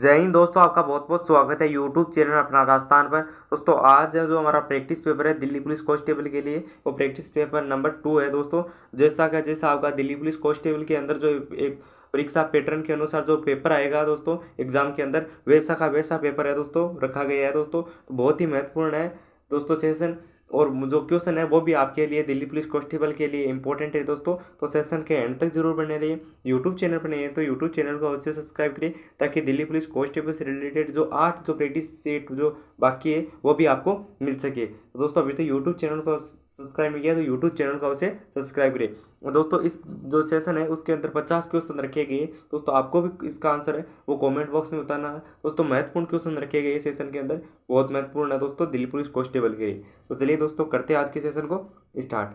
जय हिंद दोस्तों, आपका बहुत बहुत स्वागत है यूट्यूब चैनल अपना राजस्थान पर। दोस्तों आज जो हमारा प्रैक्टिस पेपर है दिल्ली पुलिस कांस्टेबल के लिए, वो प्रैक्टिस पेपर नंबर 2 है दोस्तों। जैसा आपका दिल्ली पुलिस कांस्टेबल के अंदर जो एक परीक्षा पैटर्न के अनुसार जो पेपर आएगा दोस्तों एग्जाम के अंदर, वैसा का वैसा पेपर है दोस्तों, रखा गया है दोस्तों। तो बहुत ही महत्वपूर्ण है दोस्तों सेशन, और जो क्वेश्चन है वो भी आपके लिए दिल्ली पुलिस कांस्टेबल के लिए इंपॉर्टेंट है दोस्तों। तो सेशन के एंड तक जरूर बने रहिए। यूट्यूब चैनल पर नहीं है तो यूट्यूब चैनल को अवश्य सब्सक्राइब करिए, ताकि दिल्ली पुलिस कांस्टेबल से रिलेटेड जो 8 जो प्रैक्टिस सेट जो बाकी है वो भी आपको मिल सके। तो दोस्तों अभी तो यूट्यूब चैनल को सब्सक्राइब नहीं किया तो यूट्यूब चैनल को अवश्य सब्सक्राइब करिए। और दोस्तों इस जो सेशन है उसके अंदर 50 क्वेश्चन रखे गए दोस्तों, आपको भी इसका आंसर है वो कमेंट बॉक्स में बताना है दोस्तों। महत्वपूर्ण क्वेश्चन रखे गए सेशन के अंदर, बहुत महत्वपूर्ण है दोस्तों दिल्ली पुलिस कांस्टेबल के लिए। तो चलिए दोस्तों करते हैं आज के सेशन को स्टार्ट।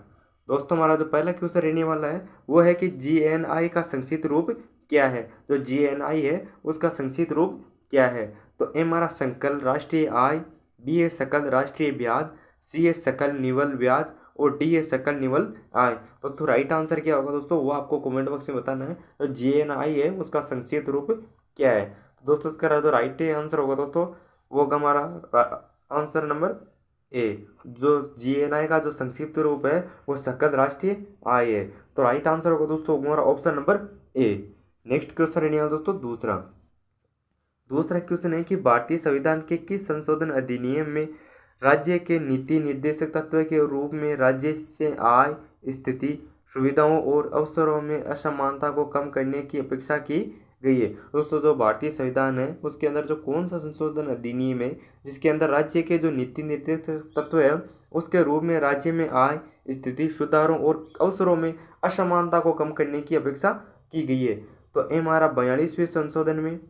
दोस्तों हमारा जो पहला क्वेश्चन रहने वाला है वो है कि जीएनआई का संक्षिप्त रूप क्या है। जो जीएनआई है उसका संक्षिप्त रूप क्या है। तो ए हमारा सकल राष्ट्रीय आय, बी है सकल राष्ट्रीय ब्याज, सी है सकल निवल ब्याज, और डी है सकल निवल आय। दोस्तों राइट आंसर क्या होगा दोस्तों, वो आपको कमेंट बॉक्स में बताना है। तो जीएनआई है उसका संक्षिप्त रूप क्या है। तो दोस्तों इसका जो राइट आंसर होगा दोस्तों वो होगा हमारा आंसर नंबर ए। जो जीएनआई का जो संक्षिप्त रूप है वो सकल राष्ट्रीय आय है। तो राइट आंसर होगा दोस्तों हमारा option number A. Next question रहने वाला दोस्तों दूसरा क्वेश्चन है कि भारतीय संविधान के किस संशोधन अधिनियम में राज्य के नीति निर्देशक तत्व के रूप में राज्य से आय, स्थिति, सुविधाओं और अवसरों में असमानता को कम करने की अपेक्षा की गई है। दोस्तों जो भारतीय संविधान है उसके अंदर जो कौन सा संशोधन अधिनियम है जिसके अंदर राज्य के जो नीति निर्देशक तत्व है उसके रूप में राज्य में आय, स्थिति, सुधारों और अवसरों में असमानता को कम करने की अपेक्षा की गई है। तो ए हमारा 42वें संशोधन में,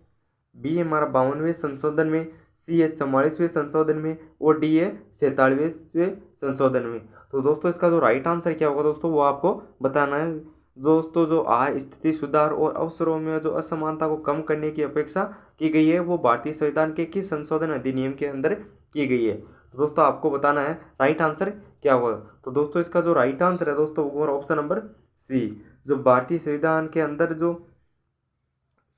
बी हमारा 52वें संशोधन में, सी है 44वें संशोधन में, और डी है 47वें संशोधन में। तो दोस्तों इसका जो राइट आंसर क्या होगा दोस्तों वो आपको बताना है। दोस्तों जो आय, स्थिति, सुधार और अवसरों में जो असमानता को कम करने की अपेक्षा की गई है वो भारतीय संविधान के किस संशोधन अधिनियम के अंदर की गई है। तो दोस्तों आपको बताना है राइट आंसर क्या होगा। तो दोस्तों इसका जो राइट आंसर है दोस्तों वो ऑप्शन नंबर सी। जो भारतीय संविधान के अंदर जो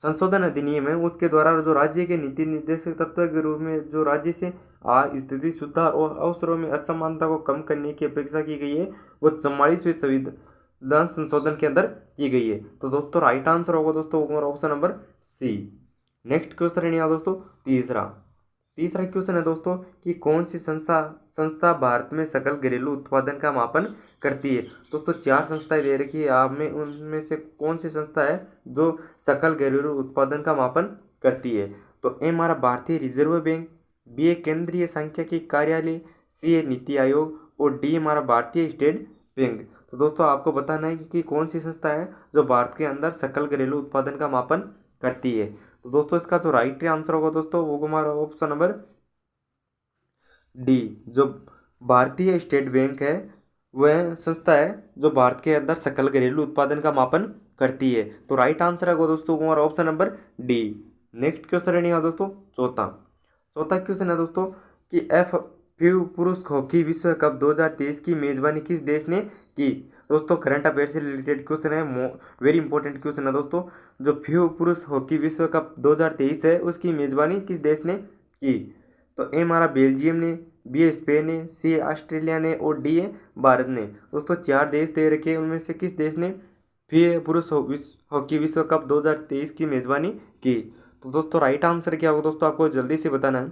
संशोधन अधिनियम है उसके द्वारा जो राज्य के नीति निर्देशक तत्व के रूप में जो राज्य से आय, स्थिति, सुधार और अवसरों में असमानता को कम करने की अपेक्षा की गई है वो 44वें संविधान संशोधन के अंदर की गई है। तो दोस्तों राइट आंसर होगा दोस्तों option number C. Next question है दोस्तों तीसरा क्वेश्चन है दोस्तों कि कौन सी संस्था भारत में सकल घरेलू उत्पादन का मापन करती है। दोस्तों 4 संस्थाएं दे रखी है आप में, उनमें से कौन सी संस्था है जो सकल घरेलू उत्पादन का मापन करती है। तो ए हमारा भारतीय रिजर्व बैंक, बी है केंद्रीय सांख्यिकी कार्यालय, सी है नीति आयोग, और डी हमारा भारतीय स्टेट बैंक। तो दोस्तों आपको बताना है कि कौन सी संस्था है जो भारत के अंदर सकल घरेलू उत्पादन का मापन करती है। तो दोस्तों इसका जो राइट आंसर होगा दोस्तों वो हमारा ऑप्शन नंबर डी। जो भारतीय स्टेट बैंक है वह संस्था है जो भारत के अंदर सकल घरेलू उत्पादन का मापन करती है। तो राइट आंसर है दोस्तों हमारा option number D. Next question रहेगा दोस्तों चौथा क्वेश्चन है दोस्तों कि FIFA पुरुष हॉकी विश्व कप 2023 की मेजबानी किस देश ने की। दोस्तों करंट अफेयर से रिलेटेड क्वेश्चन है, वेरी इंपॉर्टेंट क्वेश्चन है दोस्तों। जो FIFA पुरुष हॉकी विश्व कप 2023 है उसकी मेजबानी किस देश ने की। तो ए हमारा बेल्जियम ने, बी है स्पेन ने, सी है ऑस्ट्रेलिया ने, और डी है भारत ने। दोस्तों 4 देश दे रखे हैं, उनमें से किस देश ने FIFA पुरुष हॉकी विश्व कप 2023 की मेजबानी की। तो दोस्तों राइट आंसर क्या होगा दोस्तों आपको जल्दी से बताना है।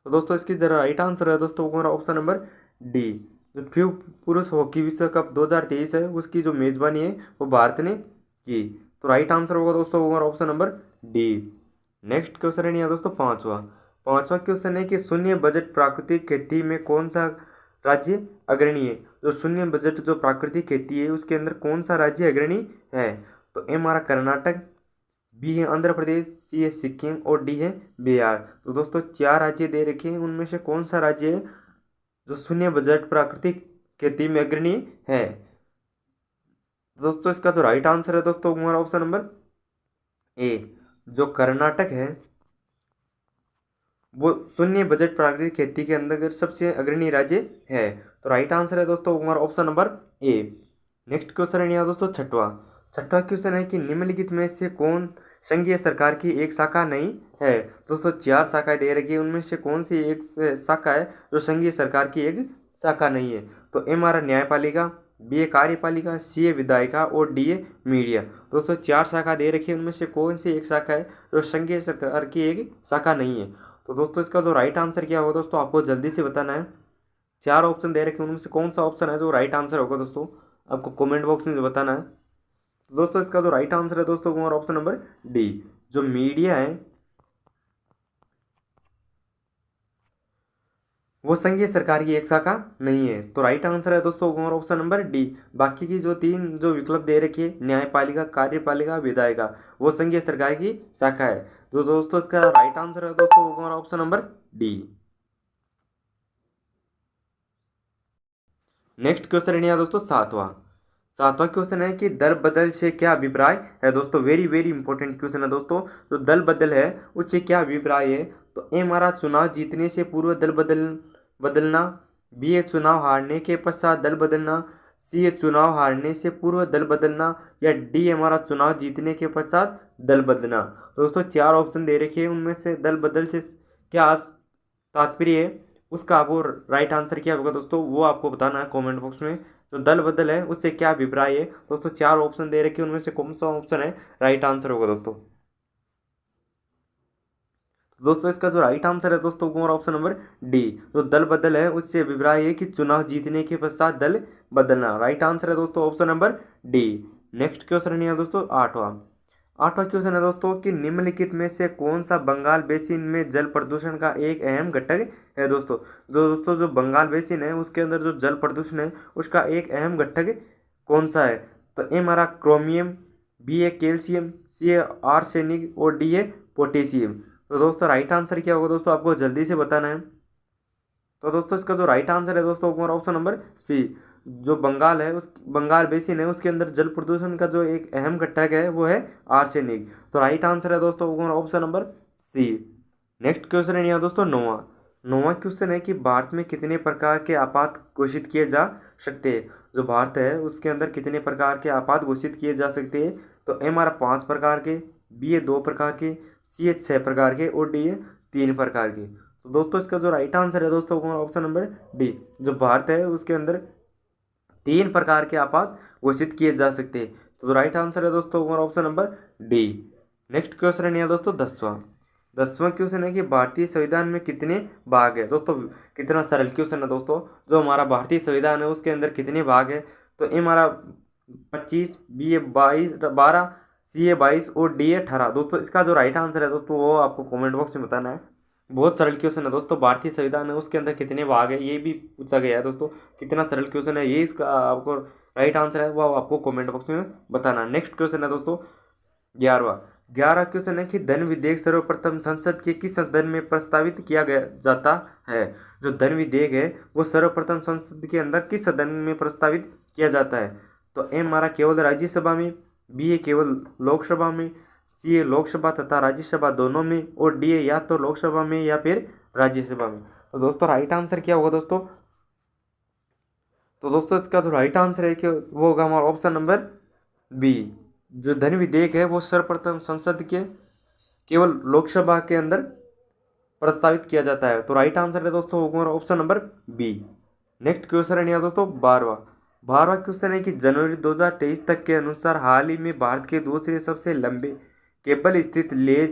तो दोस्तों इसकी जरा राइट आंसर है दोस्तों हमारा ऑप्शन नंबर डी। जो FIFA पुरुष हॉकी विश्व कप 2023 है उसकी जो मेजबानी है वो भारत ने की। तो राइट आंसर होगा दोस्तों हमारा option number D. Next question है दोस्तों पांचवा क्वेश्चन है कि शून्य बजट प्राकृतिक खेती में कौन सा राज्य अग्रणी है। जो शून्य बजट जो प्राकृतिक खेती है उसके अंदर कौन सा राज्य अग्रणी है। तो ए हमारा कर्नाटक, बी है आंध्र प्रदेश, सी है सिक्किम, और डी है बिहार। तो दोस्तों 4 राज्य दे रखे हैं, उनमें से कौन सा राज्य है जो शून्य बजट प्राकृतिक खेती में अग्रणी है। दोस्तों इसका जो राइट आंसर है दोस्तों हमारा ऑप्शन नंबर ए। जो कर्नाटक है वो शून्य बजट प्राकृतिक खेती के अंदर सबसे अग्रणी राज्य है। तो राइट आंसर है दोस्तों हमारा option number A. Next question है दोस्तों छठवा क्वेश्चन है कि निम्नलिखित में से कौन संघीय सरकार की एक शाखा नहीं है। दोस्तों 4 शाखाएं दे रखी है, उनमें से कौन सी एक शाखा है जो संघीय सरकार की एक शाखा नहीं है? तो ए हमारा न्यायपालिका, बी ए कार्यपालिका, सी ए विधायिका और डी ए मीडिया। दोस्तों 4 शाखा दे रखी है, उनमें से कौन सी एक शाखा है जो संघीय सरकार की एक शाखा नहीं है? तो दोस्तों इसका जो राइट आंसर क्या होगा दोस्तों, आपको जल्दी से बताना है। 4 ऑप्शन दे रखे हैं, उनमें से कौन सा ऑप्शन है जो राइट आंसर होगा दोस्तों, आपको कमेंट बॉक्स में बताना है। तो दोस्तों इसका जो राइट आंसर है दोस्तों हमारा ऑप्शन नंबर डी, जो मीडिया है वो संघीय सरकार की एक शाखा नहीं है। तो राइट आंसर है दोस्तों हमारा ऑप्शन नंबर डी। बाकी की जो 3 जो विकल्प दे रखी है, न्यायपालिका, कार्यपालिका, विधायिका, वो संघीय सरकार की शाखा है। तो दोस्तों इसका राइट आंसर है दोस्तों हमारा option number D. Next question है दोस्तों सातवां क्वेश्चन है कि दल बदल से क्या अभिप्राय है? दोस्तों वेरी वेरी इंपॉर्टेंट क्वेश्चन है दोस्तों। जो दल बदल है उससे क्या अभिप्राय है? तो ए हमारा चुनाव जीतने से पूर्व दल बदलना, बी ए चुनाव हारने के पश्चात दल बदलना, सी ए चुनाव हारने से पूर्व दल बदलना, या डी हमारा चुनाव जीतने के पश्चात दल बदलना। तो दोस्तों 4 ऑप्शन दे रखे हैं, उनमें से दल बदल से क्या तात्पर्य है, उसका आपको राइट आंसर क्या होगा दोस्तों, वो आपको बताना है कमेंट बॉक्स में। तो दल बदल है उससे क्या अभिप्राय है? दोस्तों 4 ऑप्शन दे रखे हैं, उनमें से कौन सा ऑप्शन है राइट आंसर होगा दोस्तों? दोस्तों इसका जो राइट आंसर है दोस्तों हमारा ऑप्शन नंबर डी, जो दल बदल है उससे अभिप्राय है कि चुनाव जीतने के पश्चात दल बदलना। राइट आंसर है दोस्तों option number D. Next question है दोस्तों आठवां क्वेश्चन है दोस्तों कि निम्नलिखित में से कौन सा बंगाल बेसिन में जल प्रदूषण का एक अहम घटक है? दोस्तों जो बंगाल बेसिन है उसके अंदर जो जल प्रदूषण है उसका एक अहम घटक कौन सा है? तो ए हमारा क्रोमियम, बी ए कैल्शियम, सी ए आर्सेनिक और डी ए पोटेशियम। तो दोस्तों राइट आंसर क्या होगा दोस्तों, आपको जल्दी से बताना है। तो दोस्तों इसका जो राइट आंसर है दोस्तों हमारा ऑप्शन नंबर सी, जो बंगाल है उस बंगाल बेसिन है उसके अंदर जल प्रदूषण का जो एक अहम घटक है वो है आर्सेनिक। तो राइट आंसर है दोस्तों हमारा option number C. Next question है यहाँ दोस्तों नौवां क्वेश्चन है कि भारत में कितने प्रकार के आपात घोषित किए जा सकते हैं? जो भारत है उसके अंदर कितने प्रकार के आपात घोषित किए जा सकते हैं? तो ए हमारा 5 प्रकार के, बी ए 2 प्रकार के, सी ए 6 प्रकार के और डी ए 3 प्रकार के। तो दोस्तों इसका जो राइट आंसर है दोस्तों हमारा ऑप्शन नंबर डी, जो भारत है उसके अंदर 3 प्रकार के आपात घोषित किए जा सकते हैं। तो राइट आंसर है दोस्तों हमारा option number D. Next question है दोस्तों 10वां क्वेश्चन है कि भारतीय संविधान में कितने भाग है? दोस्तों कितना सरल क्वेश्चन है दोस्तों। जो हमारा भारतीय संविधान है उसके अंदर कितने भाग है? तो ए हमारा 25, बी ए 12, सी ए 22 और डी ए 18। दोस्तों इसका जो राइट आंसर है दोस्तों वो आपको कमेंट बॉक्स में बताना है। बहुत सरल क्वेश्चन है दोस्तों, भारतीय संविधान है उसके अंदर कितने भाग है ये भी पूछा गया है दोस्तों। कितना सरल क्वेश्चन है ये, इसका आपको राइट आंसर है वो आपको कमेंट बॉक्स में बताना। नेक्स्ट क्वेश्चन है दोस्तों 11वां क्वेश्चन है कि धन विधेयक सर्वप्रथम संसद के किस सदन में प्रस्तावित किया गया जाता है? जो धन विधेयक है वो सर्वप्रथम संसद के अंदर किस सदन में प्रस्तावित किया जाता है? तो ए हमारा केवल राज्यसभा में, बी ए केवल लोकसभा में, सी ए लोकसभा तथा राज्यसभा दोनों में, और डी ए या तो लोकसभा में या फिर राज्यसभा में। तो दोस्तों राइट आंसर क्या होगा दोस्तों? तो दोस्तों इसका जो राइट आंसर है कि वो होगा हमारा ऑप्शन नंबर बी, जो धन विधेयक है वो सर्वप्रथम संसद के केवल लोकसभा के अंदर प्रस्तावित किया जाता है। तो राइट आंसर है दोस्तों हमारा option number B. Next question है दोस्तों 12वां क्वेश्चन है कि जनवरी 2023 तक के अनुसार हाल ही में भारत के दूसरे सबसे लंबे केबल स्थित ले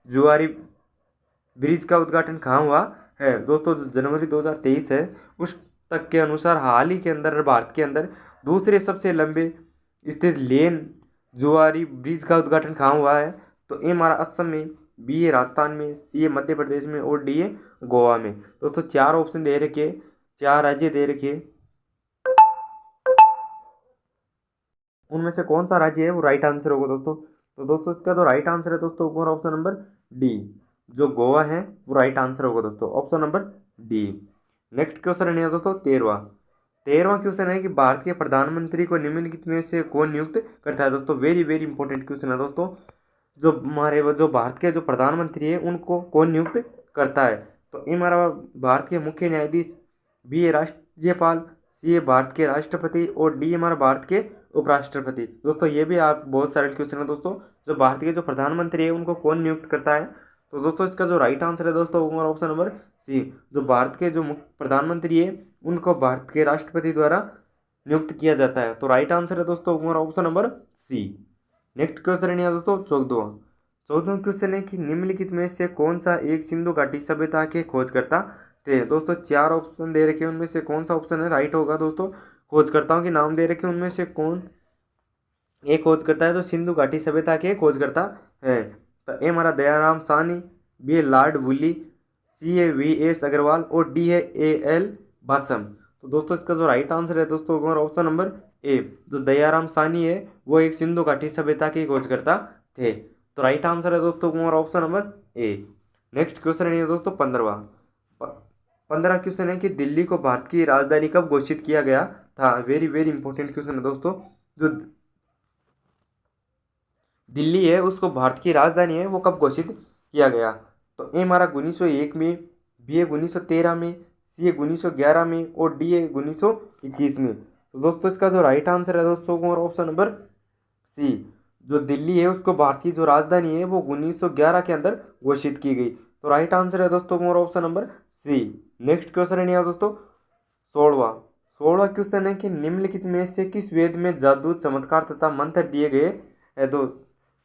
जुआरी ब्रिज का उद्घाटन कहाँ हुआ है? दोस्तों जो जनवरी 2023 है उस तक के अनुसार हाल ही के अंदर भारत के अंदर दूसरे सबसे लंबे स्थित लेन जुआरी ब्रिज का उद्घाटन कहाँ हुआ है? तो ए हमारा असम में, बी ए राजस्थान में, सी ए मध्य प्रदेश में और डी ए गोवा में। दोस्तों 4 ऑप्शन दे रखे, 4 राज्य दे रखे, उनमें से कौन सा राज्य है वो राइट आंसर होगा दोस्तों? तो दोस्तों इसका तो राइट आंसर है दोस्तों हमारा ऑप्शन नंबर डी, जो गोवा है वो राइट आंसर होगा दोस्तों, option number D. Next question है दोस्तों 13वां क्वेश्चन है कि भारत के प्रधानमंत्री को निम्नलिखित में से कौन नियुक्त करता है? दोस्तों वेरी वेरी इंपॉर्टेंट क्वेश्चन है दोस्तों। जो भारत के जो प्रधानमंत्री है उनको कौन नियुक्त करता है? तो ये हमारा भारत के मुख्य न्यायाधीश, बी ए राज्यपाल, सी ए भारत के राष्ट्रपति और डी हमारा भारत के उपराष्ट्रपति। दोस्तों ये भी आप बहुत सरल क्वेश्चन है दोस्तों। जो भारत के जो प्रधानमंत्री है उनको कौन नियुक्त करता है? तो दोस्तों इसका जो राइट आंसर है दोस्तों वो हमारा ऑप्शन नंबर सी। जो भारत के जो मुख्य प्रधानमंत्री है उनको भारत के राष्ट्रपति द्वारा नियुक्त किया जाता है। तो राइट आंसर है दोस्तों हमारा option number C. Next question है दोस्तों 14वां क्वेश्चन है कि निम्नलिखित में से कौन सा एक सिंधु घाटी सभ्यता के खोजकर्ता थे? दोस्तों 4 ऑप्शन दे रखे हैं, उनमें से कौन सा ऑप्शन है राइट होगा? दोस्तों खोजकर्ताओं के नाम दे रखे हैं, उनमें से कौन एक खोजकर्ता है जो सिंधु घाटी सभ्यता के खोजकर्ता है? तो ए हमारा दयाराम साहनी, बी है लॉर्ड वुली, सी है वी.एस. अग्रवाल और डी है ए.एल. बासम। तो दोस्तों इसका जो राइट आंसर है दोस्तों हमारा ऑप्शन नंबर ए। जो दयाराम साहनी है वो एक सिंधु घाटी सभ्यता के खोजकर्ता थे। तो राइट आंसर है दोस्तों हमारा option number A. Next question है दोस्तों 15 क्वेश्चन है कि दिल्ली को भारत की राजधानी कब घोषित किया गया था? वेरी वेरी इंपॉर्टेंट क्वेश्चन है दोस्तों। जो दिल्ली है उसको भारत की राजधानी है वो कब घोषित किया गया? तो ए हमारा 1901 में, बी है 1913 में, सी है 1911 में और डी है 1921 में। तो दोस्तों इसका जो राइट आंसर है दोस्तों हमारा ऑप्शन नंबर सी। जो दिल्ली है उसको भारत की जो राजधानी है वो 1911 के अंदर घोषित की गई। तो राइट आंसर है दोस्तों हमारा option number C. Next question है दोस्तों 16वां क्वेश्चन है कि निम्नलिखित में से किस वेद में जादू, चमत्कार तथा मंत्र दिए गए है?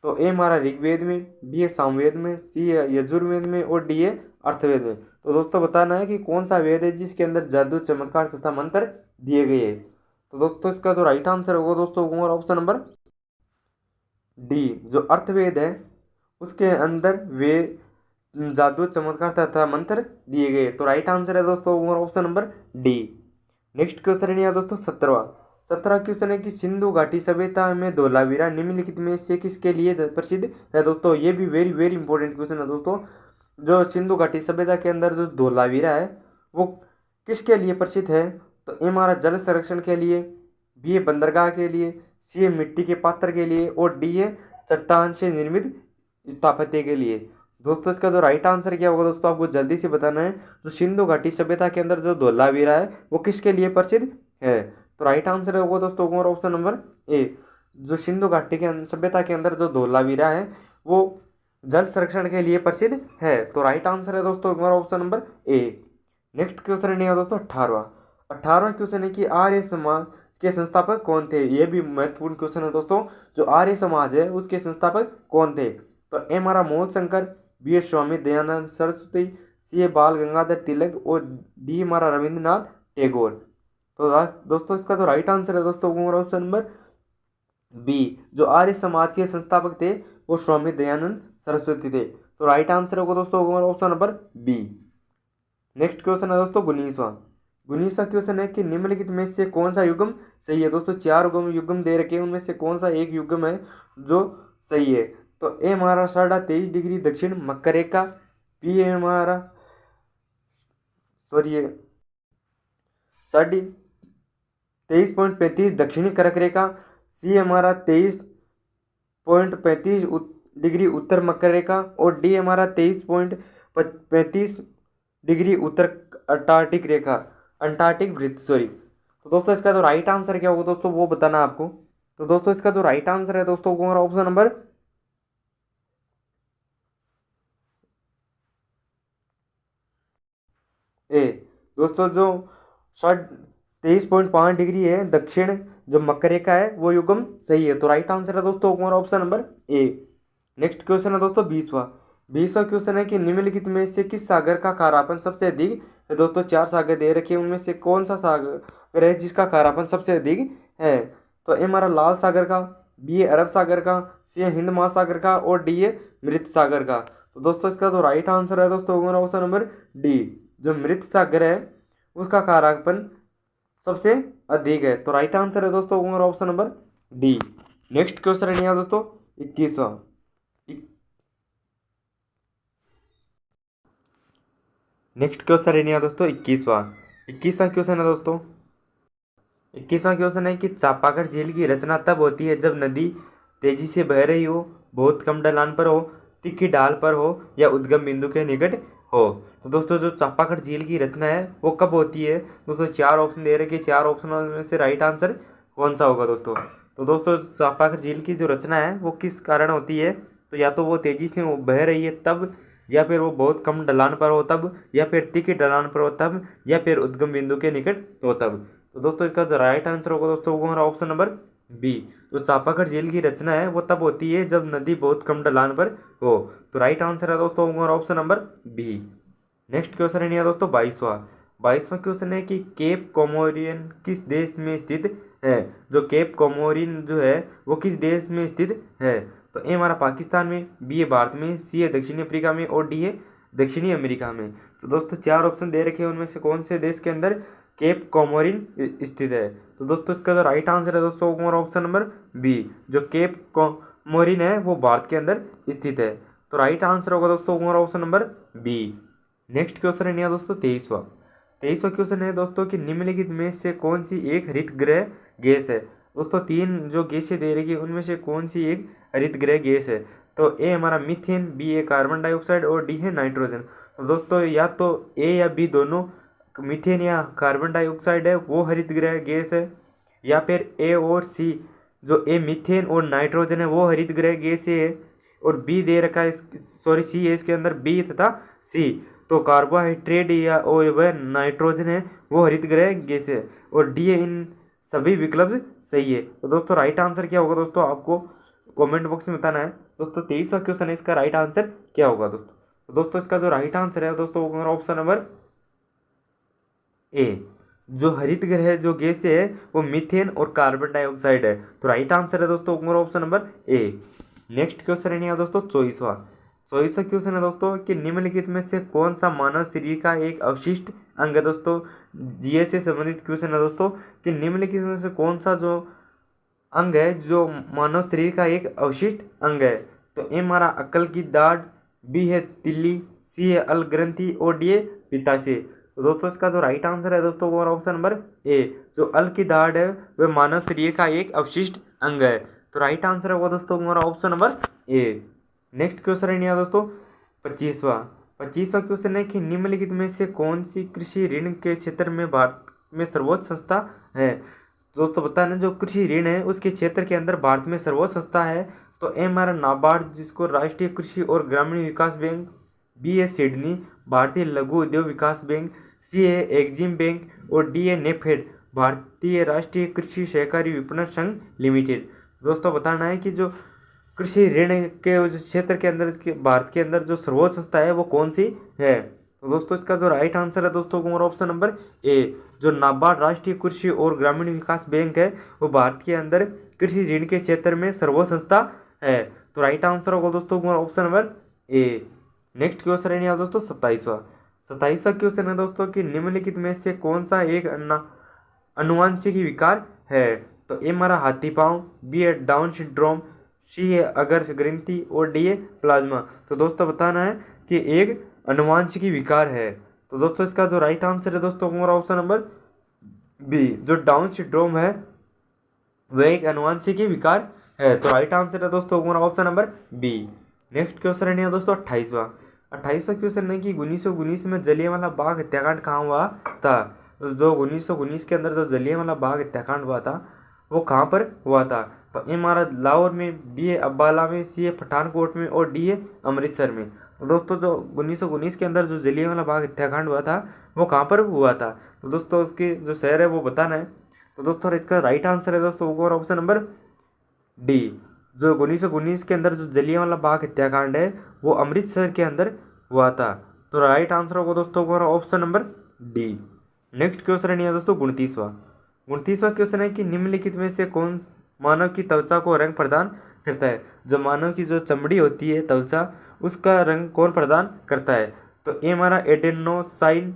तो ए हमारा ऋग्वेद में, बी है सामवेद में, सी है यजुर्वेद में और डी है अर्थवेद में। तो दोस्तों बताना है कि कौन सा वेद है जिसके अंदर जादू, चमत्कार तथा मंत्र दिए गए हैं। तो दोस्तों इसका जो राइट आंसर होगा दोस्तों हमारा ऑप्शन नंबर डी। जो अर्थवेद है उसके अंदर वे जादू, चमत्कार तथा मंत्र दिए गए। तो राइट आंसर है दोस्तों हमारा option number D. Next question है दोस्तों 17वां क्वेश्चन है कि सिंधु घाटी सभ्यता में धोलावीरा निम्नलिखित में से किसके लिए प्रसिद्ध है? दोस्तों ये भी वेरी वेरी इंपॉर्टेंट क्वेश्चन है दोस्तों। जो सिंधु घाटी सभ्यता के अंदर जो धोलावीरा है वो किसके लिए प्रसिद्ध है? तो ए हमारा जल संरक्षण के लिए, बी है बंदरगाह के लिए, सी है मिट्टी के पात्र के लिए और डी है चट्टान से निर्मित स्थापत्य के लिए। दोस्तों इसका जो राइट आंसर क्या होगा दोस्तों आपको जल्दी से बताना है। जो सिंधु घाटी सभ्यता के अंदर जो धोलावीरा है वो किसके लिए प्रसिद्ध है? तो राइट आंसर होगा दोस्तों हमारा ऑप्शन नंबर ए। जो सिंधु घाटी के सभ्यता के अंदर जो धोलावीरा है वो जल संरक्षण के लिए प्रसिद्ध है। तो राइट आंसर है दोस्तों हमारा option number A. Next question है दोस्तों 18वां क्वेश्चन है कि आर्य समाज के संस्थापक कौन थे? ये भी महत्वपूर्ण क्वेश्चन है दोस्तों। जो आर्य समाज है उसके संस्थापक कौन थे? तो ए हमारा मूल शंकर, बी है स्वामी दयानंद सरस्वती, सी है बाल गंगाधर तिलक और डी हमारा रविंद्रनाथ टैगोर। तो दोस्तों इसका जो राइट आंसर है दोस्तों हमारा ऑप्शन नंबर बी। जो आर्य समाज के संस्थापक थे वो स्वामी दयानंद सरस्वती थे। तो राइट आंसर होगा दोस्तों हमारा option number B. Next question है दोस्तों 19वां क्वेश्चन है कि निम्नलिखित में से कौन सा युग्म सही है? दोस्तों 4 युग्म दे रखे हैं, उनमें से कौन सा एक युग्म है जो सही है? तो ए हमारा 23.5 डिग्री दक्षिण मकर रेखा, बी है हमारा 23.35 दक्षिणी कर्क रेखा, सी हमारा 23.35 डिग्री उत्तर मकर रेखा और डी हमारा 23.35 डिग्री उत्तर अंटार्कटिक वृत्त। तो दोस्तों इसका जो राइट आंसर क्या होगा दोस्तों वो बताना आपको। तो दोस्तों इसका जो राइट आंसर है दोस्तों हमारा ऑप्शन नंबर ए। दोस्तों जो 23.5 डिग्री है दक्षिण जो मकर रेखा है वो युग्म सही है। तो राइट आंसर है दोस्तों हमारा option number A. Next question है दोस्तों 20वां क्वेश्चन है कि निम्नलिखित में से किस सागर का खारापन सबसे अधिक है? दोस्तों 4 सागर दे रखे हैं, उनमें से कौन सा सागर है जिसका खारापन सबसे अधिक है? तो ए हमारा लाल सागर का, बी है अरब सागर का, सी है हिंद महासागर का और डी है मृत सागर का। तो दोस्तों इसका जो राइट आंसर है दोस्तों हमारा ऑप्शन नंबर डी। जो मृत सागर है उसका खारापन सबसे अधिक है। तो राइट आंसर है दोस्तों हमारा option number D. Next question है दोस्तों 21वां दोस्तों 21वां क्वेश्चन है दोस्तों 21वां क्वेश्चन है कि चापाकड़ झील की रचना तब होती है जब नदी तेजी से बह रही हो, बहुत कम ढलान पर हो, तीखी ढाल पर हो या उद्गम बिंदु के निकट हो। तो दोस्तों जो चापाकड़ झील की रचना है वो कब होती है? दोस्तों 4 ऑप्शन दे रखे, 4 ऑप्शन में से राइट आंसर कौन सा होगा दोस्तों? तो दोस्तों चापाकल झील की जो रचना है वो किस कारण होती है, तो या तो वो तेजी से वो बह रही है तब, या फिर वो बहुत कम ढलान पर हो तब, या फिर तीखी ढलान पर हो तब, या फिर उद्गम बिंदु के निकट हो तब। तो दोस्तों इसका जो राइट आंसर होगा दोस्तों वो हमारा ऑप्शन नंबर बी। जो चापाकल झील की रचना है वो तब होती है जब नदी बहुत कम ढलान पर हो। तो राइट आंसर है दोस्तों हमारा option number B. Next question है दोस्तों 22वां क्वेश्चन है कि केप कोमोरियन किस देश में स्थित है। जो केप कोमोरियन जो है वो किस देश में स्थित है, तो ए हमारा पाकिस्तान में, बी है भारत में, सी है दक्षिणी अफ्रीका में और डी है दक्षिणी अमेरिका में। तो दोस्तों 4 ऑप्शन दे रखे हैं, उनमें से कौन से देश के अंदर केप कोमोरिन स्थित है। तो दोस्तों इसका जो राइट आंसर है दोस्तों हमारा ऑप्शन नंबर बी। जो केप कोमोरिन है वो भारत के अंदर स्थित है। तो राइट आंसर होगा दोस्तों हमारा option number B. Next question है दोस्तों 23वां क्वेश्चन है दोस्तों कि निम्नलिखित में से कौन सी एक हरित गृह गैस है। दोस्तों 3 जो गैसें दे रही है उनमें से कौन सी एक हरित गृह गैस है, तो ए हमारा मीथेन, बी है कार्बन डाइऑक्साइड और डी है नाइट्रोजन। तो दोस्तों या तो ए या बी दोनों, मीथेन या कार्बन डाइऑक्साइड है वो हरित गृह गैस है, या फिर ए और सी, जो ए मीथेन और नाइट्रोजन है वो हरित गृह गैस है, और बी दे रखा है सॉरी सी है इसके अंदर बी तथा सी, तो कार्बोहाइड्रेट या ओ वह नाइट्रोजन है वो हरित गृह गैस है, और डी है इन सभी विकल्प सही है। तो दोस्तों राइट आंसर क्या होगा दोस्तों आपको कमेंट बॉक्स में बताना है। दोस्तों 23वां क्वेश्चन है, इसका राइट आंसर क्या होगा दोस्तों। तो दोस्तों इसका जो राइट आंसर है दोस्तों ऑप्शन नंबर ए। जो हरित गृह जो गैस है वो मीथेन और कार्बन डाइऑक्साइड है। तो राइट आंसर है दोस्तों option number A. Next question है दोस्तों 24वां क्वेश्चन है दोस्तों कि निम्नलिखित में से कौन सा मानव शरीर का एक अवशिष्ट अंग है। दोस्तों जीएस से संबंधित क्वेश्चन है दोस्तों कि निम्नलिखित में से कौन सा जो अंग है जो मानव शरीर का एक अवशिष्ट अंग है, तो ए हमारा अक्ल की दाढ़, बी है तिल्ली, सी है अल ग्रंथि और डी है पित्ताशय। तो दोस्तों इसका जो राइट आंसर है दोस्तों वो ऑप्शन नंबर ए। जो अल की दाढ़ है वह मानव शरीर का एक अवशिष्ट अंग है। तो राइट आंसर होगा दोस्तों हमारा option number A. Next question है दोस्तों 25वां क्वेश्चन है कि निम्नलिखित में से कौन सी कृषि ऋण के क्षेत्र में भारत में सर्वोच्च संस्था है। दोस्तों बताना जो कृषि ऋण है उसके क्षेत्र के अंदर भारत में सर्वोच्च संस्था है, तो ए हमारा नाबार्ड जिसको राष्ट्रीय कृषि और ग्रामीण विकास बैंक, बी है सिडनी भारतीय लघु उद्योग विकास बैंक, सी है एक्जिम बैंक और डी है नेफेड भारतीय राष्ट्रीय कृषि सहकारी विपणन संघ लिमिटेड। दोस्तों बताना है कि जो कृषि ऋण के क्षेत्र के अंदर भारत के अंदर जो सर्वोच्च संस्था है वो कौन सी है। तो दोस्तों इसका जो राइट आंसर है दोस्तों हमारा ऑप्शन नंबर ए। जो नाबार्ड राष्ट्रीय कृषि और ग्रामीण विकास बैंक है वो भारत के अंदर कृषि ऋण के क्षेत्र में सर्वोच्च संस्था है। तो राइट आंसर होगा दोस्तों हमारा option number A. Next question है दोस्तों 27वां क्वेश्चन है दोस्तों कि निम्नलिखित में से कौन सा एक अनुवांशिक विकार है। तो ए हमारा हाथी पांव, बी है डाउन सिंड्रोम, सी है अगर ग्रंथि और डी है प्लाज्मा। तो दोस्तों बताना है कि एक अनुवांशिक विकार है। तो दोस्तों इसका जो राइट आंसर है दोस्तों हमारा ऑप्शन नंबर बी। जो डाउन सिंड्रोम है वह एक अनुवांशिक विकार है। तो राइट आंसर है दोस्तों हमारा option number B. Next question है दोस्तों 28वां क्वेश्चन है कि 1919 में जलियांवाला बाग हत्याकांड कहाँ हुआ था। जो 1919 के अंदर जो जलियांवाला बाग हत्याकांड हुआ था वो कहाँ पर हुआ था। तो ए हमारा लाहौर में, बी है अब्बाला में, सी है पठानकोट में और डी है अमृतसर में। तो दोस्तों जो 1919 के अंदर जो जलियांवाला बाग हत्याकांड हुआ था वो कहाँ पर हुआ था। तो दोस्तों उसके जो शहर है वो बताना है। तो दोस्तों इसका राइट आंसर है दोस्तों वो ऑप्शन नंबर डी। जो 1919 के अंदर जो जलियांवाला बाग हत्याकांड है वो अमृतसर के अंदर हुआ था। तो राइट आंसर होगा दोस्तों option number D. Next question है दोस्तों 29वां क्वेश्चन है कि निम्नलिखित में से कौन मानव की त्वचा को रंग प्रदान करता है। जो मानव की जो चमड़ी होती है त्वचा उसका रंग कौन प्रदान करता है। तो ए हमारा एडेनोसाइन,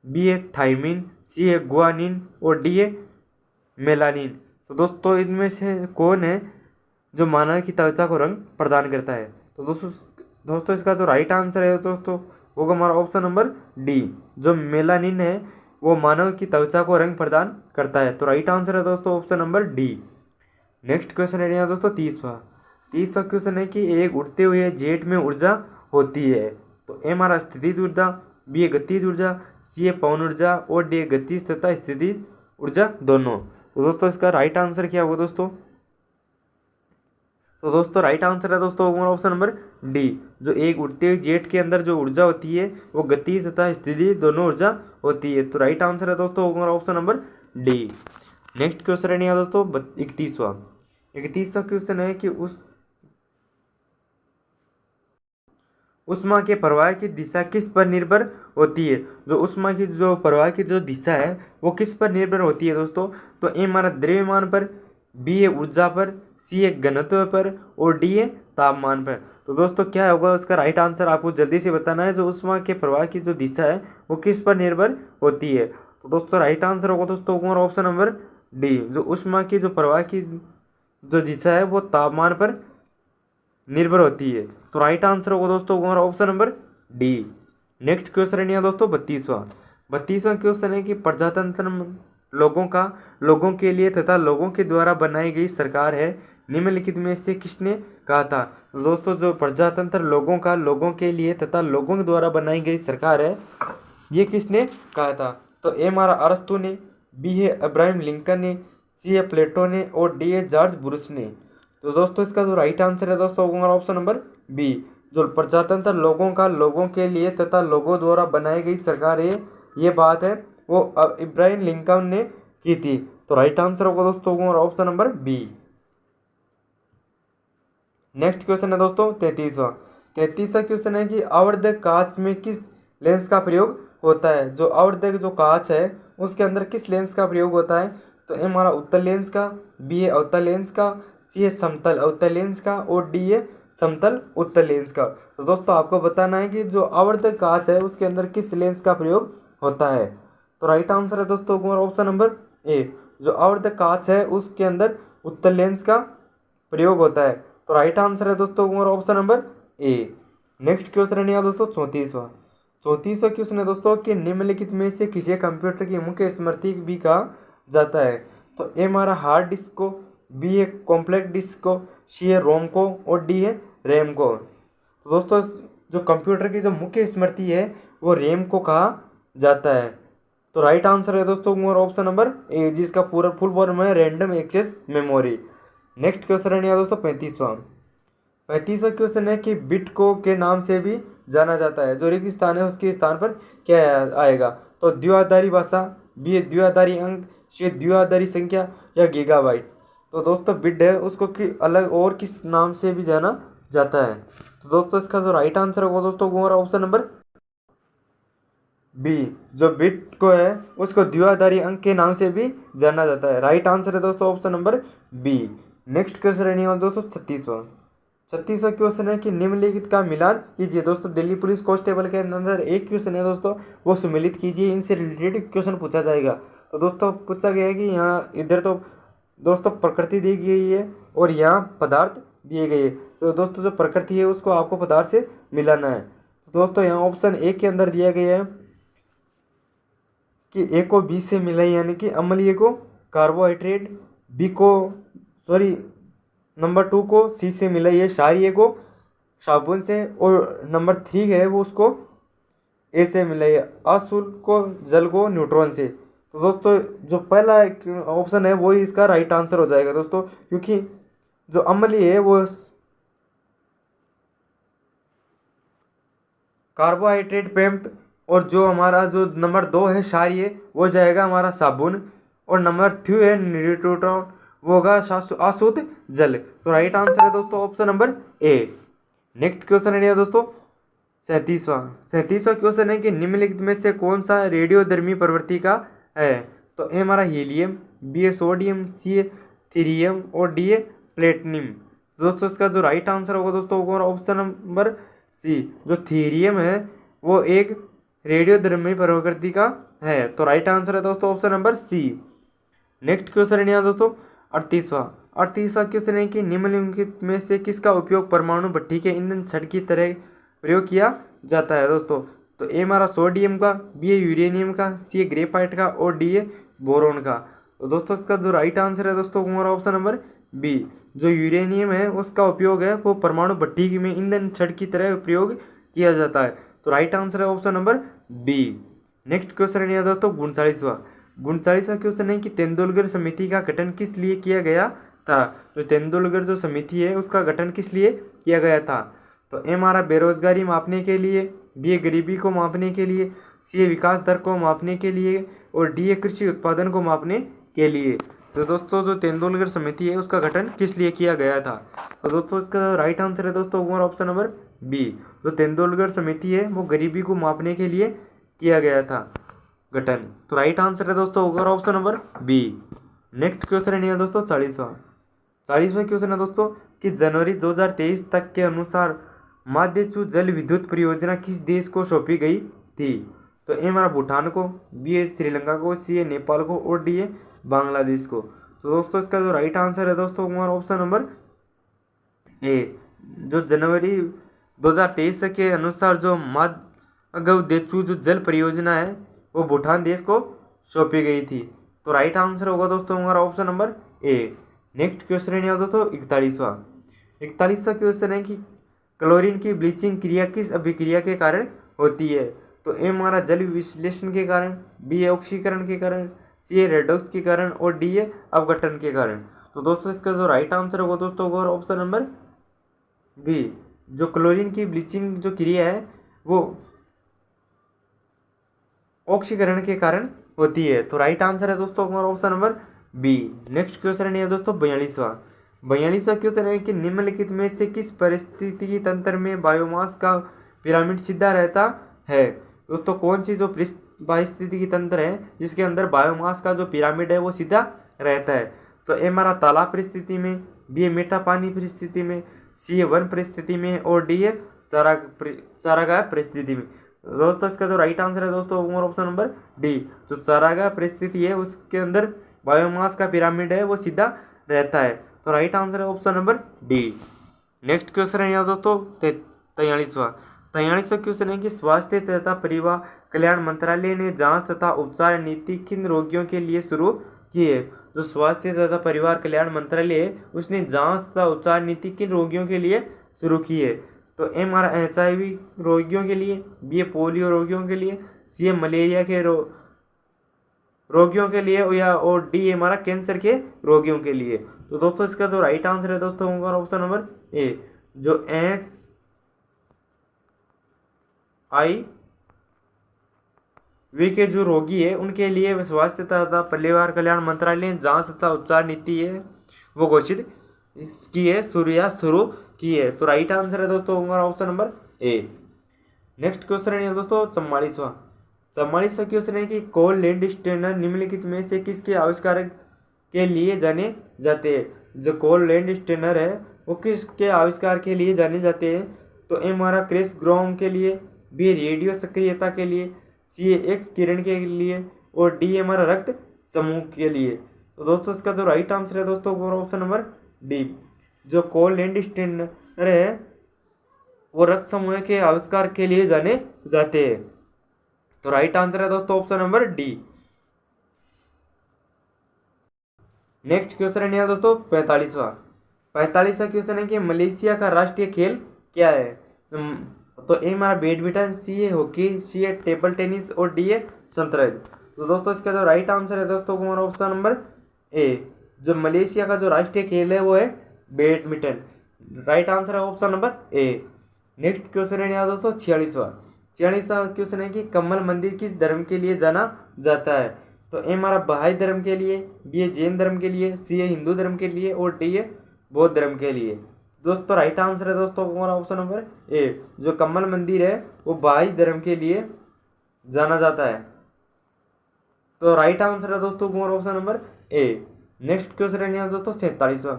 बी है थाइमिन, सी है गुआनिन और डी है मेलानिन। तो दोस्तों इनमें से कौन है जो मानव की त्वचा को रंग प्रदान करता है। तो दोस्तों इसका जो राइट आंसर है दोस्तों होगा हमारा ऑप्शन नंबर डी। जो मेलानिन है वो मानव की त्वचा को रंग प्रदान करता है। तो राइट आंसर है दोस्तों option number D. Next question है दोस्तों 30वां क्वेश्चन है कि एक उड़ते हुए जेट में ऊर्जा होती है। तो ए हमारा स्थितिज ऊर्जा, बी है गतिज ऊर्जा, सी है पवन ऊर्जा और डी है गतिज तथा स्थितिज ऊर्जा दोनों। तो दोस्तों इसका राइट आंसर क्या होगा दोस्तों। तो दोस्तों राइट आंसर है दोस्तों हमारा ऑप्शन नंबर डी। जो एक उड़ते हुए जेट के अंदर जो ऊर्जा होती है वो गति तथा स्थिति दोनों ऊर्जा होती है। तो राइट आंसर है दोस्तों हमारा option number D. Next question है दोस्तों 31वां क्वेश्चन है कि उष्मा के प्रवाह की दिशा किस पर निर्भर होती है। जो उष्मा की जो प्रवाह की जो दिशा है वो किस पर निर्भर होती है दोस्तों। तो ए हमारा द्रव्यमान पर, बी है ऊर्जा पर, सी है घनत्व पर और डी है तापमान पर। तो दोस्तों क्या होगा उसका राइट आंसर आपको जल्दी से बताना है। जो उष्मा के प्रवाह की जो दिशा है वो किस पर निर्भर होती है। तो दोस्तों राइट आंसर होगा दोस्तों हमारा ऑप्शन नंबर डी। जो उष्मा की जो प्रवाह की जो दिशा है वो तापमान पर निर्भर होती है। तो राइट आंसर होगा दोस्तों हमारा option number D. Next question है दोस्तों 32वां क्वेश्चन है कि प्रजातंत्र लोगों के लिए तथा लोगों के द्वारा बनाई गई सरकार है, निम्नलिखित में से किसने कहा था। दोस्तों जो प्रजातंत्र लोगों के लिए तथा लोगों के द्वारा बनाई गई सरकार है ये किसने कहा था। तो ए हमारा अरस्तु ने, बी है अब्राहम लिंकन ने, सी है प्लेटो ने और डी है जॉर्ज बुश ने। तो दोस्तों इसका जो राइट आंसर है दोस्तों हमारा ऑप्शन नंबर बी। जो प्रजातंत्र लोगों के लिए तथा लोगों द्वारा बनाई गई सरकार है ये बात है वो इब्राहिम लिंकन ने की थी। तो राइट आंसर होगा दोस्तों हमारा option number B. Next question है दोस्तों 33वां क्वेश्चन है कि आवर्धक कांच में किस लेंस का प्रयोग होता है। जो आवर्धक जो कांच है उसके अंदर किस लेंस का प्रयोग होता है। तो ए हमारा उत्तल लेंस का, बी है अवतल लेंस का, सी है समतल अवतल लेंस का और डी है समतल उत्तल लेंस का। तो दोस्तों आपको बताना है कि जो आवर्धक कांच है उसके अंदर किस लेंस का प्रयोग होता है। तो राइट आंसर है दोस्तों हमारा ऑप्शन नंबर ए। जो आवर्धक कांच है उसके अंदर उत्तल लेंस का प्रयोग होता है। तो राइट आंसर है दोस्तों हमारा option number A. Next question है दोस्तों 34वां क्वेश्चन है दोस्तों कि निम्नलिखित में से किसी कंप्यूटर की मुख्य स्मृति भी कहा जाता है। तो ए हमारा हार्ड डिस्क को, बी है कॉम्पैक्ट डिस्क को, सी है रोम को और डी है रैम को। तो दोस्तों जो कंप्यूटर की जो मुख्य स्मृति है वो रैम को कहा जाता है। तो राइट आंसर है दोस्तों हमारा ऑप्शन नंबर ए जिसका पूरा फुल फॉर्म है random access memory. Next question है दोस्तों 35वां क्वेश्चन है कि बिट को के नाम से भी जाना जाता है। जो रिक्त स्थान है उसके स्थान पर क्या आएगा। तो द्विआधारी भाषा, बी है द्विआधारी अंक, सी है द्विआधारी संख्या या गीगाबाइट। तो दोस्तों बिट है उसको अलग और किस नाम से भी जाना जाता है। तो दोस्तों इसका जो राइट आंसर होगा दोस्तों हमारा ऑप्शन नंबर बी। जो बिट को है उसको द्विआधारी अंक के नाम से भी जाना जाता है। राइट आंसर है दोस्तों option number B. Next question रहने वाला दोस्तों 36वां क्वेश्चन है कि निम्नलिखित का मिलान कीजिए। दोस्तों दिल्ली पुलिस कांस्टेबल के अंदर एक क्वेश्चन है दोस्तों वो सम्मिलित कीजिए, इनसे रिलेटेड क्वेश्चन पूछा जाएगा। तो दोस्तों पूछा गया है कि यहाँ इधर तो दोस्तों प्रकृति दी गई है और यहाँ पदार्थ दिए गए हैं। तो दोस्तों जो प्रकृति है उसको आपको पदार्थ से मिलाना है। तो दोस्तों यहाँ ऑप्शन ए के अंदर दिया गया है कि ए को बी से मिलाइए यानी कि अम्लीय को कार्बोहाइड्रेट, बी को नंबर 2 को सी से मिलाइए क्षारीय को साबुन से और नंबर 3 है वो उसको ए से मिलाइए अशुल्क को जल को न्यूट्रॉन से। तो दोस्तों जो पहला ऑप्शन है वो ही इसका राइट आंसर हो जाएगा दोस्तों, क्योंकि जो अम्लीय है वो कार्बोहाइड्रेट पेम्प और जो हमारा जो नंबर 2 है क्षारीय वो जाएगा हमारा साबुन और नंबर 3 है न्यूट्रॉन वो होगा अशुद्ध जल। तो राइट आंसर है दोस्तों option number A. Next question है दोस्तों 37वां क्वेश्चन है कि निम्नलिखित में से कौन सा रेडियोधर्मी प्रवृत्ति का है। तो ए हमारा हीलियम, बी है सोडियम, सी है थीरियम और डी है प्लेटिनम। दोस्तों इसका जो राइट आंसर होगा दोस्तों होगा ऑप्शन नंबर सी। जो थीरियम है वो एक रेडियोधर्मी प्रवृत्ति का है। तो राइट आंसर है दोस्तों option number C. Next question है दोस्तों 38वां क्वेश्चन है कि निम्नलिखित में से किसका उपयोग परमाणु भट्टी के ईंधन छड़ की तरह प्रयोग किया जाता है। दोस्तों तो ए हमारा सोडियम का, बी है यूरेनियम का, सी है ग्रेफाइट का और डी है बोरोन का। तो दोस्तों इसका जो राइट आंसर है दोस्तों हमारा ऑप्शन नंबर बी। जो यूरेनियम है उसका उपयोग है वो परमाणु भट्टी में ईंधन छड़ की तरह प्रयोग किया जाता है। तो राइट आंसर है option number B. Next question है दोस्तों 39वां क्वेश्चन है कि तेंदुलकर समिति का गठन किस लिए किया गया था। जो तेंदुलकर जो समिति है उसका गठन किस लिए किया गया था? तो ए हमारा बेरोजगारी मापने के लिए, बी गरीबी को मापने के लिए, सी विकास दर को मापने के लिए और डी कृषि उत्पादन को मापने के लिए। तो दोस्तों जो तेंदुलकर समिति है उसका गठन किस लिए किया गया था? तो दोस्तों इसका राइट आंसर है दोस्तों हमारा ऑप्शन नंबर बी। जो तेंदुलकर समिति है वो गरीबी को मापने के लिए किया गया था गठन। तो राइट आंसर है दोस्तों हमारा option number B. Next question है दोस्तों 40वां क्वेश्चन है दोस्तों कि जनवरी 2023 तक के अनुसार माध्यचू जल विद्युत परियोजना किस देश को सौंपी गई थी? तो ए हमारा भूटान को, बी है श्रीलंका को, सी है नेपाल को और डी है बांग्लादेश को। तो दोस्तों इसका जो राइट आंसर है दोस्तों हमारा ऑप्शन नंबर ए। जो जनवरी 2023 के अनुसार जो माध्यचू जो जल परियोजना है वो भूटान देश को सौंपी गई थी। तो राइट आंसर होगा दोस्तों हमारा option number A. Next question है दोस्तों 41वां क्वेश्चन है कि क्लोरीन की ब्लीचिंग क्रिया किस अभिक्रिया के कारण होती है? तो ए हमारा जल विश्लेषण के कारण, बी है ऑक्सीकरण के कारण, सी है रेडॉक्स के कारण और डी है अपघटन के कारण। तो दोस्तों इसका जो राइट आंसर होगा दोस्तों होगा ऑप्शन नंबर बी। जो क्लोरीन की ब्लीचिंग जो क्रिया है वो ऑक्सीकरण के कारण होती है। तो राइट आंसर है दोस्तों हमारा option number B. Next question है दोस्तों 42वां क्वेश्चन है कि निम्नलिखित में से किस परिस्थिति तंत्र में बायोमास का पिरामिड सीधा रहता है? दोस्तों कौन सी जो पारिस्थितिकी तंत्र है जिसके अंदर बायोमास का जो पिरामिड है वो सीधा रहता है? तो ए हमारा तालाब परिस्थिति में, बी है मीठा पानी परिस्थिति में, सी है वन परिस्थिति में और डी है चारागाह परिस्थिति में। दोस्तों इसका जो राइट आंसर है दोस्तों ऑप्शन नंबर डी। जो चारागाह परिस्थिति है उसके अंदर बायोमास का पिरामिड है वो सीधा रहता है। तो राइट आंसर है option number D. Next question है यहाँ दोस्तों 43वां क्वेश्चन है कि स्वास्थ्य तथा परिवार कल्याण मंत्रालय ने जांच तथा उपचार नीति किन रोगियों के लिए शुरू की है? जो स्वास्थ्य तथा परिवार कल्याण मंत्रालय है उसने जांच तथा उपचार नीति किन रोगियों के लिए शुरू की है? तो ए हमारा HIV रोगियों के लिए, बी पोलियो रोगियों के लिए, सी मलेरिया के रोगियों के लिए या और डी हमारा कैंसर के रोगियों के लिए। तो दोस्तों इसका जो राइट आंसर है दोस्तों होगा ऑप्शन नंबर ए। जो HIV के जो रोगी है उनके लिए स्वास्थ्य तथा परिवार कल्याण मंत्रालय ने जांच तथा उपचार नीति है वो घोषित की है, शुरू की है। तो राइट आंसर है दोस्तों हमारा option number A. Next question है दोस्तों 44वां क्वेश्चन है कि कोल लैंडस्टेनर निम्नलिखित में से किसके आविष्कार के लिए जाने जाते हैं? जो कोल लैंडस्टेनर है वो किसके आविष्कार के लिए जाने जाते हैं? तो ए हमारा क्रेस ग्रोम के लिए, बी रेडियो सक्रियता के लिए, सी एक्स किरण के लिए और डी हमारा रक्त समूह के लिए। तो दोस्तों इसका जो राइट आंसर है दोस्तों ऑप्शन नंबर डी। जो कोल लैंडस्टेनर है वो रक्त समूह के आविष्कार के लिए जाने जाते हैं। तो राइट आंसर है दोस्तों option number D. Next question है दोस्तों 45वां क्वेश्चन है कि मलेशिया का राष्ट्रीय खेल क्या है? तो ए हमारा बैडमिंटन, सी है हॉकी, सी है टेबल टेनिस और डी है शतरंज। तो दोस्तों इसका जो राइट आंसर है दोस्तों हमारा ऑप्शन नंबर ए। जो मलेशिया का जो राष्ट्रीय खेल है वो है बैडमिंटन। राइट आंसर है option number A. Next question है यहाँ दोस्तों 46वां क्वेश्चन है कि कमल मंदिर किस धर्म के लिए जाना जाता है? तो ए हमारा बहाई धर्म के लिए, बी है जैन धर्म के लिए, सी है हिंदू धर्म के लिए और डी है बौद्ध धर्म के लिए। दोस्तों राइट आंसर है दोस्तों हमारा ऑप्शन नंबर ए। जो कमल मंदिर है वो बहाई धर्म के लिए जाना जाता है। तो राइट आंसर है दोस्तों हमारा option number A. Next question है यहाँ दोस्तों 47वां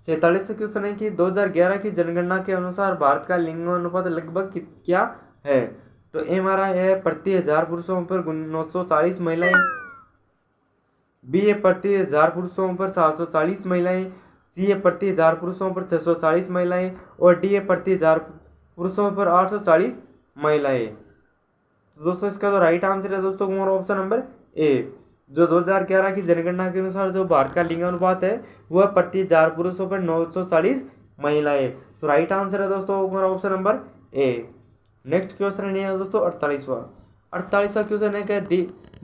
क्वेश्चन है कि 2011 की जनगणना के अनुसार भारत का लिंग अनुपात लगभग क्या है? तो ए हमारा है प्रति 1000 पुरुषों पर 940 महिलाएं, बी है प्रति 1000 पुरुषों पर 740 महिलाएं, सी है प्रति 1000 पुरुषों पर 640 महिलाएं और डी है प्रति 1000 पुरुषों पर 840 महिलाएं। तो दोस्तों इसका जो राइट आंसर है दोस्तों हमारा ऑप्शन नंबर ए। जो 2011 की जनगणना के अनुसार जो भारत का लिंगानुपात है वह प्रति 1000 पुरुषों पर 940 महिलाएं। तो राइट आंसर है दोस्तों हमारा option number A. Next question है दोस्तों 48वां क्वेश्चन है कि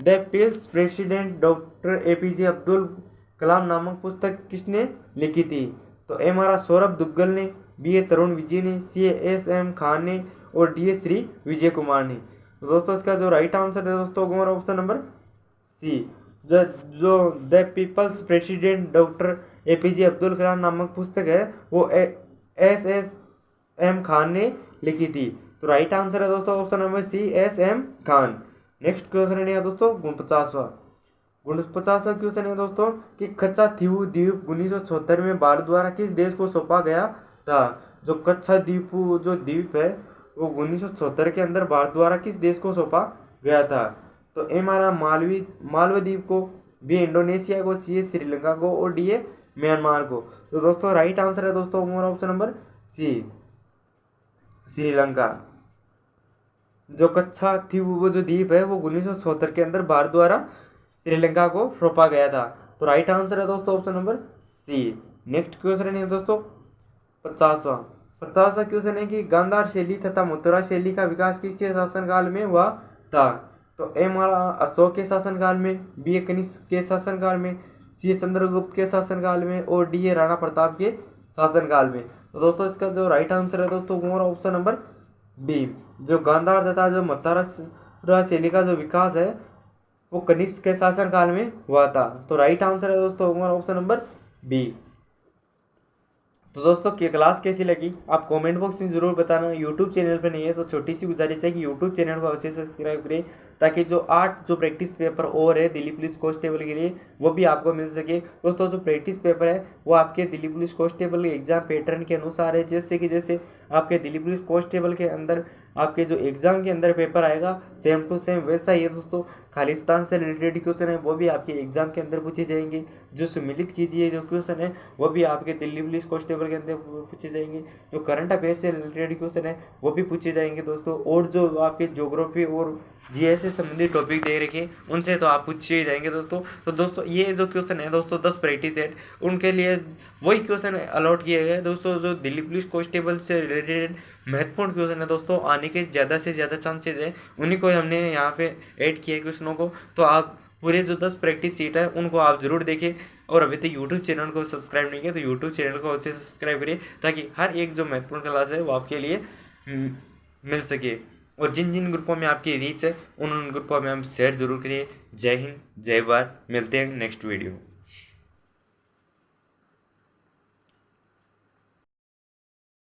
the people's president doctor APJ Abdul Kalam नामक पुस्तक किसने लिखी थी? तो ए हमारा सौरभ दुग्गल ने, बी ए तरुण विजय ने, सी एस एम खान ने और डी ए श्री विजय कुमार ने। तो दोस्तों इसका जो राइट आंसर है दोस्तों हमारा ऑप्शन नंबर सी। जो the people's president doctor APJ Abdul Kalam नामक पुस्तक है वो एस एस एम खान ने लिखी थी। तो राइट आंसर है दोस्तों option number C, S M Khan. Next question है दोस्तों 49वां क्वेश्चन है दोस्तों कि कच्चा थीवू द्वीप 1976 में भारत द्वारा किस देश को सौंपा गया था? जो कच्चा द्वीप है वो 1976 के अंदर भारत द्वारा किस देश को सौंपा गया था? तो ए हमारा मालदीव को, बी इंडोनेशिया को, सी श्रीलंका को और डी म्यांमार को। तो दोस्तों राइट आंसर है दोस्तों हमारा ऑप्शन नंबर सी, श्रीलंका। जो कच्चा थीवू वो जो द्वीप है वो 1976 के अंदर भारत द्वारा श्रीलंका को सौंपा गया था। तो राइट आंसर है दोस्तों option number C. Next question है दोस्तों 50वां क्वेश्चन है कि गांधार शैली तथा मथुरा शैली का विकास किसके शासनकाल में हुआ था? तो ए हमारा अशोक के शासनकाल में, बी ए कनिष्क के शासनकाल में, सी चंद्रगुप्त के शासनकाल में और डी ए राणा प्रताप के शासनकाल में। तो दोस्तों इसका जो राइट आंसर है दोस्तों हमारा ऑप्शन नंबर बी। जो गांधार तथा जो मथुरा शैली का जो विकास है वो कनिष्क के शासनकाल में हुआ था। तो राइट आंसर है दोस्तों हमारा ऑप्शन नंबर बी। तो दोस्तों की क्लास कैसी लगी आप कमेंट बॉक्स में जरूर बताना। यूट्यूब चैनल पर नहीं है तो छोटी सी गुजारिश है कि यूट्यूब चैनल को अवश्य सब्सक्राइब करें ताकि जो 8 जो प्रैक्टिस पेपर और है दिल्ली पुलिस कांस्टेबल के लिए वो भी आपको मिल सके। दोस्तों जो प्रैक्टिस पेपर है वो आपके दिल्ली पुलिस कांस्टेबल के एग्जाम पैटर्न के अनुसार है। जैसे आपके दिल्ली पुलिस कांस्टेबल के अंदर आपके जो एग्जाम के अंदर पेपर आएगा सेम टू सेम वैसा ही है दोस्तों। खालिस्तान से रिलेटेड क्वेश्चन है वो भी आपके एग्जाम के अंदर पूछे जाएंगे। जो सम्मिलित कीजिए जो क्वेश्चन है वो भी आपके दिल्ली पुलिस कांस्टेबल के अंदर पूछे जाएंगे। जो करंट अफेयर से रिलेटेड क्वेश्चन है वो भी पूछे जाएंगे दोस्तों। और जो आपके ज्योग्राफी और जीएस से संबंधित टॉपिक दे रखे उनसे तो आप पूछे ही जाएंगे दोस्तों। तो दोस्तों ये जो क्वेश्चन है दोस्तों 10 प्रैक्टिस सेट उनके लिए वही क्वेश्चन अलॉट किए गए दोस्तों। जो दिल्ली पुलिस कांस्टेबल से रिलेटेड महत्वपूर्ण क्वेश्चन है दोस्तों आने के ज़्यादा से ज़्यादा चांसेज है उन्हीं को हमने यहाँ पे ऐड किया है क्वेश्चनों को। तो आप पूरे जो 10 प्रैक्टिस सीट है उनको आप जरूर देखें। और अभी तक यूट्यूब चैनल को सब्सक्राइब नहीं किया तो यूट्यूब चैनल को अवश्य सब्सक्राइब करिए ताकि हर एक जो महत्वपूर्ण क्लास है वो आपके लिए मिल सके। और जिन जिन ग्रुपों में आपकी रीच है उन ग्रुपों में हम शेयर जरूर करिए। जय हिंद, जय भारत। मिलते हैं नेक्स्ट वीडियो।